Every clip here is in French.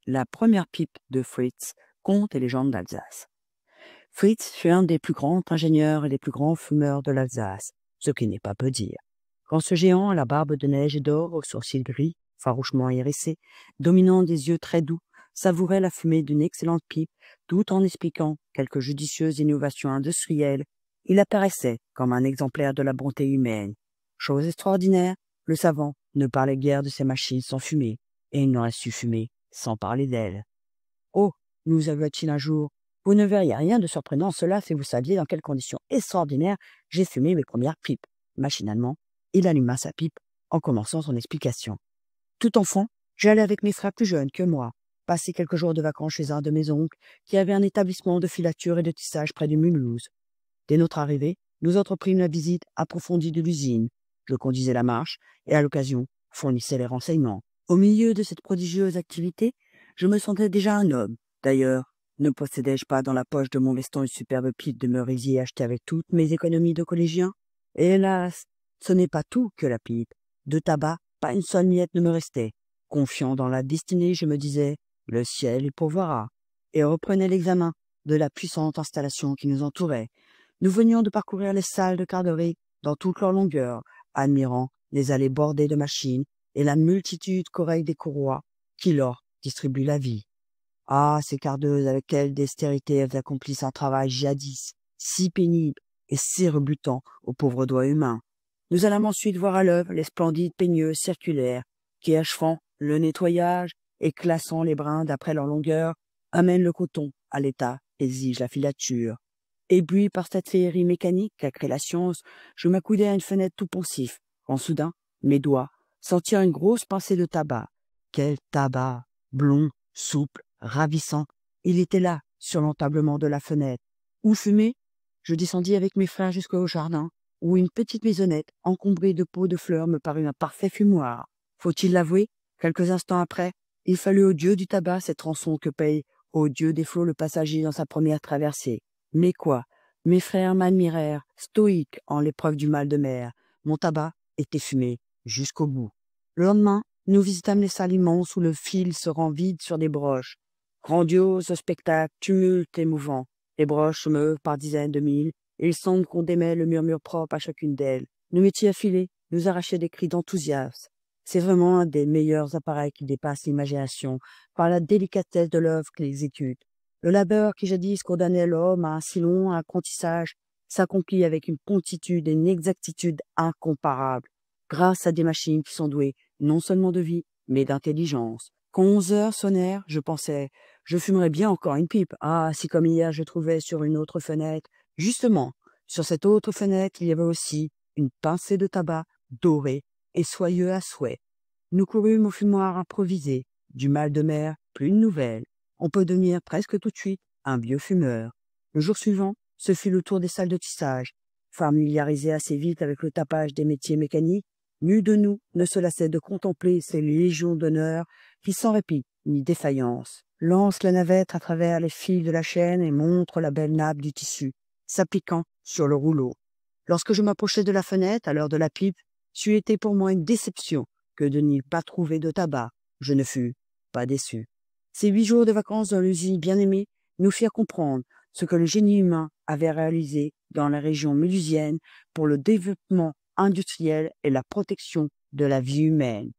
La première pipe de Fritz, contes et légendes d'Alsace. Fritz fut un des plus grands ingénieurs et des plus grands fumeurs de l'Alsace, ce qui n'est pas peu dire. Quand ce géant à la barbe de neige et d'or, aux sourcils gris, farouchement hérissés, dominant des yeux très doux, savourait la fumée d'une excellente pipe, tout en expliquant quelques judicieuses innovations industrielles, il apparaissait comme un exemplaire de la bonté humaine. Chose extraordinaire, le savant ne parlait guère de ces machines sans fumer, et il n'aurait su fumer sans parler d'elles. « Oh, nous avoua-t-il un jour, vous ne verriez rien de surprenant en cela si vous saviez dans quelles conditions extraordinaires j'ai fumé mes premières pipes. » Machinalement, il alluma sa pipe en commençant son explication. Tout enfant, j'allais avec mes frères plus jeunes que moi, passer quelques jours de vacances chez un de mes oncles qui avait un établissement de filature et de tissage près de Mulhouse. Dès notre arrivée, nous entreprîmes la visite approfondie de l'usine. Je conduisais la marche et, à l'occasion, fournissais les renseignements. Au milieu de cette prodigieuse activité, je me sentais déjà un homme. D'ailleurs, ne possédais-je pas dans la poche de mon veston une superbe pipe de merisier achetée avec toutes mes économies de collégien? Et hélas, ce n'est pas tout que la pipe. De tabac, pas une seule miette ne me restait. Confiant dans la destinée, je me disais « le ciel y pourvoira » et reprenais l'examen de la puissante installation qui nous entourait. Nous venions de parcourir les salles de garderie dans toute leur longueur, admirant les allées bordées de machines et la multitude qu'oreillent des courroies qui leur distribuent la vie. Ah, ces cardeuses avec quelle dextérité elles accomplissent un travail jadis, si pénible et si rebutant aux pauvres doigts humains. Nous allâmes ensuite voir à l'œuvre les splendides peigneuses circulaires qui, achevant le nettoyage et classant les brins d'après leur longueur, amènent le coton à l'état qu'exige la filature. Ébloui par cette féerie mécanique qu'a créée la science, je m'accoudais à une fenêtre tout pensif, quand soudain, mes doigts sentirent une grosse pincée de tabac. Quel tabac! Blond, souple, ravissant. Il était là, sur l'entablement de la fenêtre. Où fumer? Je descendis avec mes frères jusqu'au jardin, où une petite maisonnette, encombrée de pots de fleurs, me parut un parfait fumoir. Faut-il l'avouer? Quelques instants après, il fallut au dieu du tabac cette rançon que paye au dieu des flots le passager dans sa première traversée. Mais quoi? Mes frères m'admirèrent, stoïques en l'épreuve du mal de mer. Mon tabac était fumé jusqu'au bout. Le lendemain, nous visitâmes les salles immenses où le fil se rend vide sur des broches. Grandiose spectacle, tumulte émouvant. Les broches se meuvent par dizaines de mille, et il semble qu'on démêle le murmure propre à chacune d'elles. Nos métiers affilés nous arrachaient des cris d'enthousiasme. C'est vraiment un des meilleurs appareils qui dépasse l'imagination par la délicatesse de l'œuvre qu'il exécute. Le labeur qui jadis condamnait l'homme à un si long apprentissage s'accomplit avec une promptitude et une exactitude incomparables, grâce à des machines qui sont douées non seulement de vie, mais d'intelligence. Quand 11 heures sonnèrent, je pensais, je fumerais bien encore une pipe. Ah, si comme hier je trouvais sur une autre fenêtre. Justement, sur cette autre fenêtre, il y avait aussi une pincée de tabac doré et soyeux à souhait. Nous courûmes au fumoir improvisé. Du mal de mer, plus une nouvelle. On peut devenir presque tout de suite un vieux fumeur. Le jour suivant, ce fut le tour des salles de tissage. Familiarisé assez vite avec le tapage des métiers mécaniques, nul de nous ne se lassait de contempler ces légions d'honneur qui, sans répit ni défaillance, lancent la navette à travers les fils de la chaîne et montrent la belle nappe du tissu, s'appliquant sur le rouleau. Lorsque je m'approchais de la fenêtre, à l'heure de la pipe, c'eût été pour moi une déception que de n'y pas trouver de tabac. Je ne fus pas déçu. Ces 8 jours de vacances dans l'usine bien-aimée nous firent comprendre ce que le génie humain avait réalisé dans la région mulhusienne pour le développement industriel et la protection de la vie humaine.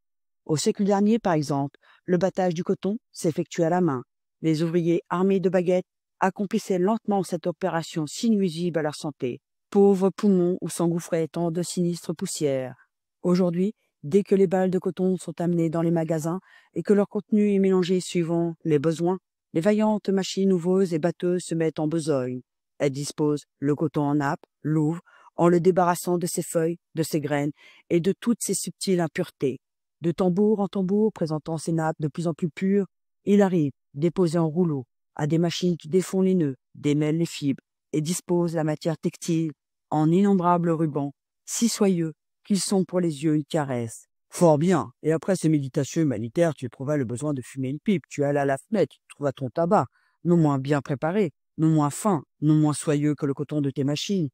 Au siècle dernier, par exemple, le battage du coton s'effectuait à la main. Les ouvriers armés de baguettes accomplissaient lentement cette opération si nuisible à leur santé. Pauvres poumons où s'engouffraient tant de sinistres poussières. Aujourd'hui, dès que les balles de coton sont amenées dans les magasins et que leur contenu est mélangé suivant les besoins, les vaillantes machines ouveuses et batteuses se mettent en besogne. Elles disposent le coton en nappe, l'ouvrent, en le débarrassant de ses feuilles, de ses graines et de toutes ses subtiles impuretés. De tambour en tambour, présentant ses nappes de plus en plus pures, il arrive, déposé en rouleau, à des machines qui défont les nœuds, démêlent les fibres et disposent la matière textile en innombrables rubans, si soyeux qu'ils sont pour les yeux une caresse. Fort bien. Et après ces méditations humanitaires, tu éprouvas le besoin de fumer une pipe. Tu allais à la fenêtre, tu trouvas ton tabac, non moins bien préparé, non moins fin, non moins soyeux que le coton de tes machines.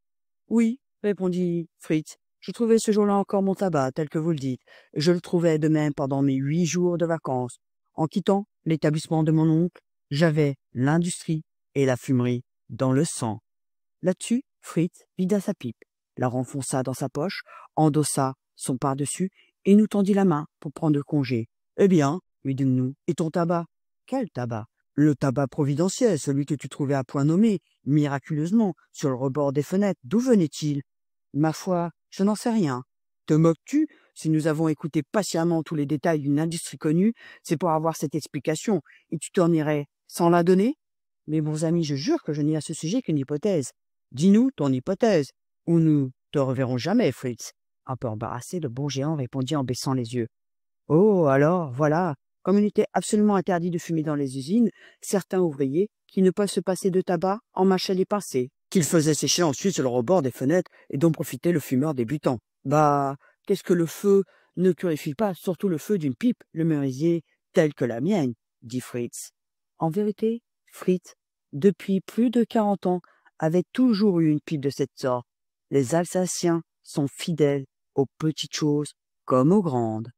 Oui, répondit Fritz. Je trouvais ce jour-là encore mon tabac, tel que vous le dites, et je le trouvais de même pendant mes 8 jours de vacances. En quittant l'établissement de mon oncle, j'avais l'industrie et la fumerie dans le sang. Là-dessus, Fritz vida sa pipe, la renfonça dans sa poche, endossa son par-dessus et nous tendit la main pour prendre congé. « Eh bien, lui dîmes-nous, et ton tabac ?»« Quel tabac ?»« Le tabac providentiel, celui que tu trouvais à point nommé, miraculeusement, sur le rebord des fenêtres. D'où venait-il ?»« Ma foi, je n'en sais rien. »« Te moques-tu? Si nous avons écouté patiemment tous les détails d'une industrie connue, c'est pour avoir cette explication, et tu t'en irais sans la donner? Mes bons amis, je jure que je n'ai à ce sujet qu'une hypothèse. Dis-nous ton hypothèse, ou nous te reverrons jamais, Fritz. » Un peu embarrassé, le bon géant répondit en baissant les yeux. « Oh, alors, voilà, comme il était absolument interdit de fumer dans les usines, certains ouvriers, qui ne peuvent se passer de tabac, en mâchaient les pincées, qu'ils faisaient sécher ensuite sur le rebord des fenêtres et dont profitait le fumeur débutant. Bah, qu'est-ce que le feu ne purifie pas, surtout le feu d'une pipe, le merisier, tel que la mienne, dit Fritz. En vérité, Fritz, depuis plus de 40 ans, avait toujours eu une pipe de cette sorte. Les Alsaciens sont fidèles aux petites choses comme aux grandes.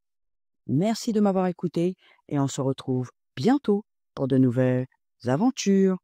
Merci de m'avoir écouté et on se retrouve bientôt pour de nouvelles aventures.